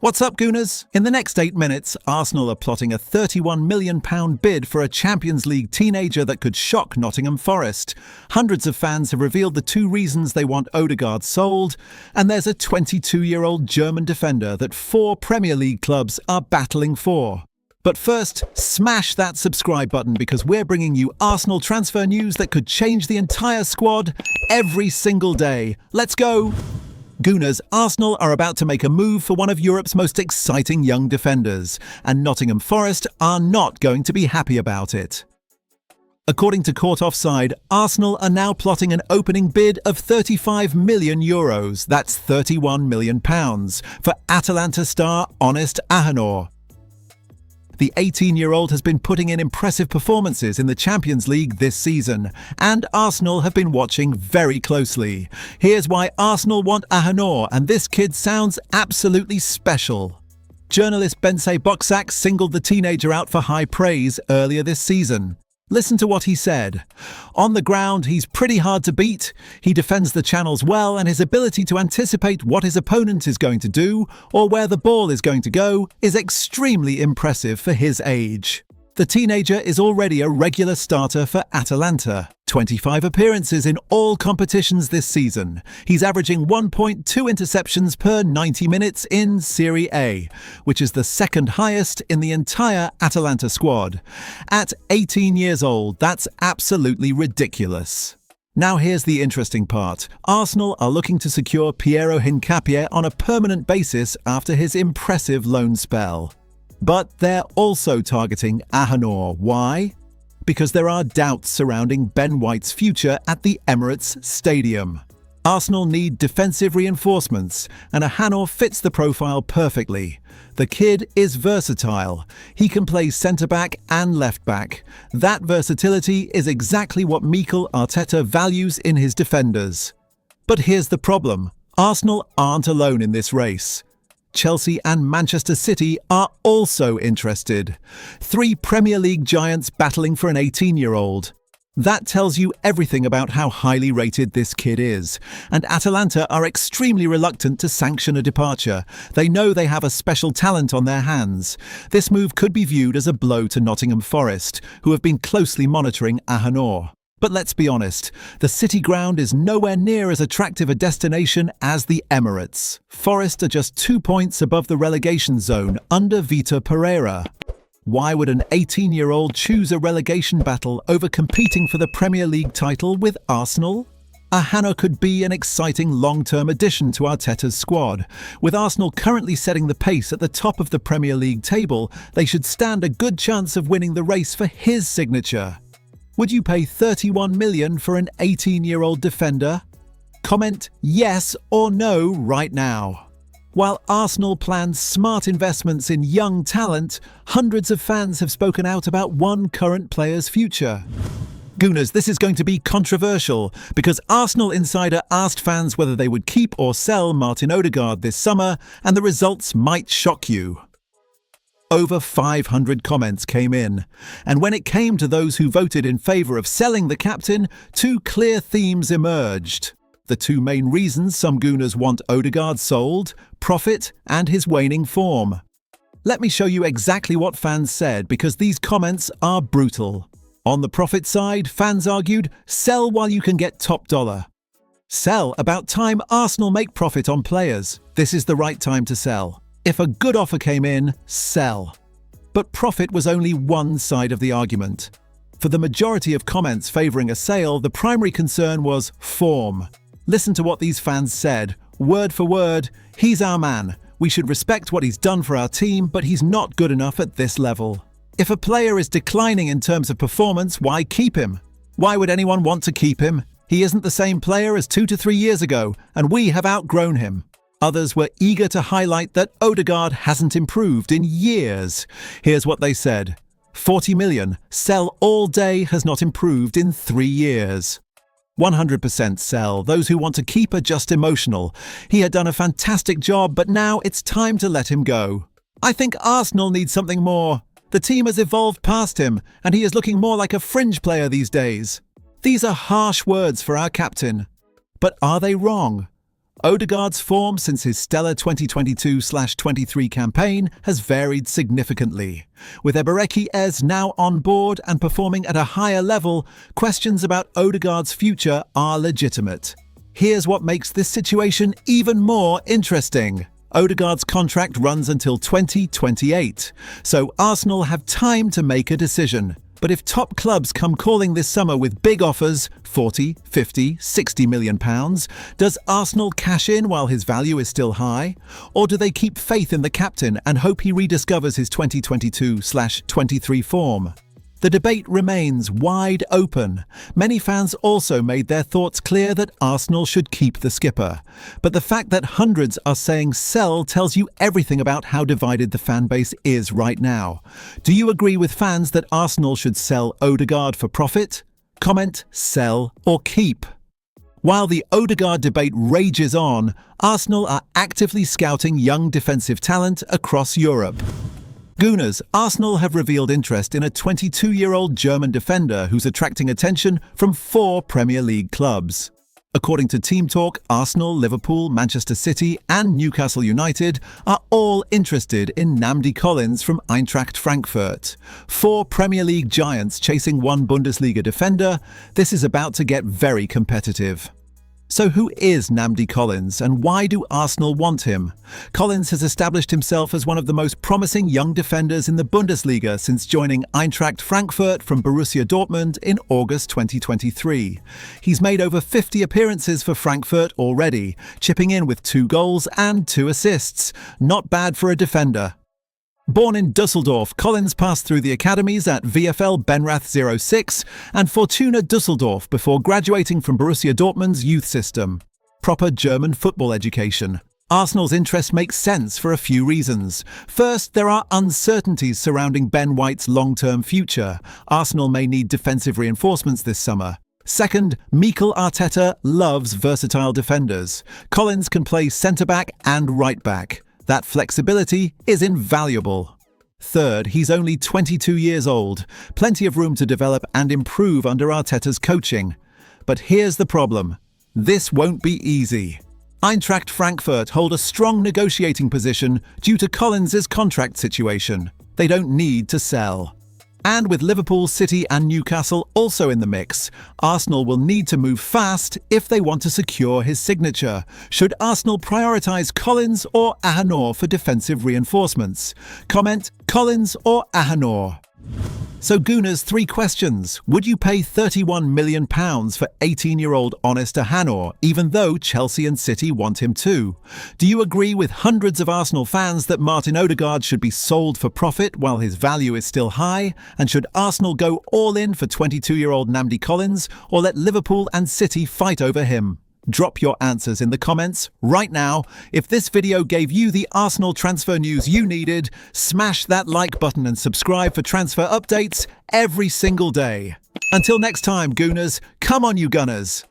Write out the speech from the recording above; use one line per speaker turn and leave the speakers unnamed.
What's up, Gooners? In the next 8 minutes, Arsenal are plotting a £31 million bid for a Champions League teenager that could shock Nottingham Forest. Hundreds of fans have revealed the 2 reasons they want Odegaard sold, and there's a 22-year-old German defender that 4 Premier League clubs are battling for. But first, smash that subscribe button because we're bringing you Arsenal transfer news that could change the entire squad every single day. Let's go! Gooners, Arsenal are about to make a move for one of Europe's most exciting young defenders, and Nottingham Forest are not going to be happy about it. According to Court Offside, Arsenal are now plotting an opening bid of €35 million, that's £31 million, for Atalanta star Honest Ahanor. The 18-year-old has been putting in impressive performances in the Champions League this season, and Arsenal have been watching very closely. Here's why Arsenal want Ahanor, and this kid sounds absolutely special. Journalist Bensay Boksak singled the teenager out for high praise earlier this season. Listen to what he said. On the ground, he's pretty hard to beat. He defends the channels well, and his ability to anticipate what his opponent is going to do or where the ball is going to go is extremely impressive for his age. The teenager is already a regular starter for Atalanta. 25 appearances in all competitions this season. He's averaging 1.2 interceptions per 90 minutes in Serie A, which is the second highest in the entire Atalanta squad. At 18 years old, that's absolutely ridiculous. Now here's the interesting part. Arsenal are looking to secure Piero Hincapié on a permanent basis after his impressive loan spell. But they're also targeting Ahanor. Why? Because there are doubts surrounding Ben White's future at the Emirates Stadium. Arsenal need defensive reinforcements, and Ahanor fits the profile perfectly. The kid is versatile. He can play centre-back and left-back. That versatility is exactly what Mikel Arteta values in his defenders. But here's the problem. Arsenal aren't alone in this race. Chelsea and Manchester City are also interested. 3 Premier League giants battling for an 18-year-old. That tells you everything about how highly rated this kid is. And Atalanta are extremely reluctant to sanction a departure. They know they have a special talent on their hands. This move could be viewed as a blow to Nottingham Forest, who have been closely monitoring Ahanor. But let's be honest, the City ground is nowhere near as attractive a destination as the Emirates. Forest are just 2 points above the relegation zone under Vitor Pereira. Why would an 18-year-old choose a relegation battle over competing for the Premier League title with Arsenal? Ahanor could be an exciting long-term addition to Arteta's squad. With Arsenal currently setting the pace at the top of the Premier League table, they should stand a good chance of winning the race for his signature. Would you pay £31 million for an 18-year-old defender? Comment yes or no right now. While Arsenal plans smart investments in young talent, hundreds of fans have spoken out about one current player's future. Gooners, this is going to be controversial because Arsenal Insider asked fans whether they would keep or sell Martin Odegaard this summer, and the results might shock you. Over 500 comments came in, and when it came to those who voted in favour of selling the captain, 2 clear themes emerged. The 2 main reasons some Gooners want Odegaard sold: profit and his waning form. Let me show you exactly what fans said because these comments are brutal. On the profit side, fans argued, sell while you can get top dollar. Sell, about time Arsenal make profit on players. This is the right time to sell. If a good offer came in, sell. But profit was only one side of the argument. For the majority of comments favouring a sale, the primary concern was form. Listen to what these fans said. Word for word, he's our man. We should respect what he's done for our team, but he's not good enough at this level. If a player is declining in terms of performance, why keep him? Why would anyone want to keep him? He isn't the same player as 2 to 3 years ago, and we have outgrown him. Others were eager to highlight that Odegaard hasn't improved in years. Here's what they said. 40 million, sell all day, has not improved in 3 years. 100% sell. Those who want to keep are just emotional. He had done a fantastic job, but now it's time to let him go. I think Arsenal needs something more. The team has evolved past him, and he is looking more like a fringe player these days. These are harsh words for our captain. But are they wrong? Odegaard's form since his stellar 2022/23 campaign has varied significantly. With Eberechi now on board and performing at a higher level, questions about Odegaard's future are legitimate. Here's what makes this situation even more interesting. Odegaard's contract runs until 2028, so Arsenal have time to make a decision. But if top clubs come calling this summer with big offers, 40, 50, 60 million pounds, does Arsenal cash in while his value is still high? Or do they keep faith in the captain and hope he rediscovers his 2022/23 form? The debate remains wide open. Many fans also made their thoughts clear that Arsenal should keep the skipper. But the fact that hundreds are saying sell tells you everything about how divided the fan base is right now. Do you agree with fans that Arsenal should sell Odegaard for profit? Comment, sell or keep. While the Odegaard debate rages on, Arsenal are actively scouting young defensive talent across Europe. Gooners, Arsenal have revealed interest in a 22-year-old German defender who's attracting attention from 4 Premier League clubs. According to Team Talk, Arsenal, Liverpool, Manchester City and Newcastle United are all interested in Namdi Collins from Eintracht Frankfurt. 4 Premier League giants chasing 1 Bundesliga defender. This is about to get very competitive. So who is Namdi Collins and why do Arsenal want him? Collins has established himself as one of the most promising young defenders in the Bundesliga since joining Eintracht Frankfurt from Borussia Dortmund in August 2023. He's made over 50 appearances for Frankfurt already, chipping in with 2 goals and 2 assists. Not bad for a defender. Born in Düsseldorf, Collins passed through the academies at VfL Benrath 06 and Fortuna Düsseldorf before graduating from Borussia Dortmund's youth system. Proper German football education. Arsenal's interest makes sense for a few reasons. First, there are uncertainties surrounding Ben White's long-term future. Arsenal may need defensive reinforcements this summer. Second, Mikel Arteta loves versatile defenders. Collins can play centre-back and right-back. That flexibility is invaluable. Third, he's only 22 years old, plenty of room to develop and improve under Arteta's coaching. But here's the problem. This won't be easy. Eintracht Frankfurt hold a strong negotiating position due to Collins' contract situation. They don't need to sell. And with Liverpool, City and Newcastle also in the mix, Arsenal will need to move fast if they want to secure his signature. Should Arsenal prioritise Collins or Ahanor for defensive reinforcements? Comment, Collins or Ahanor. So Gooners, 3 questions. Would you pay £31 million for 18-year-old Honest Ahanor, even though Chelsea and City want him too? Do you agree with hundreds of Arsenal fans that Martin Odegaard should be sold for profit while his value is still high? And should Arsenal go all in for 22-year-old Namdi Collins, or let Liverpool and City fight over him? Drop your answers in the comments right now. If this video gave you the Arsenal transfer news you needed, smash that like button and subscribe for transfer updates every single day. Until next time, Gooners, come on you Gunners!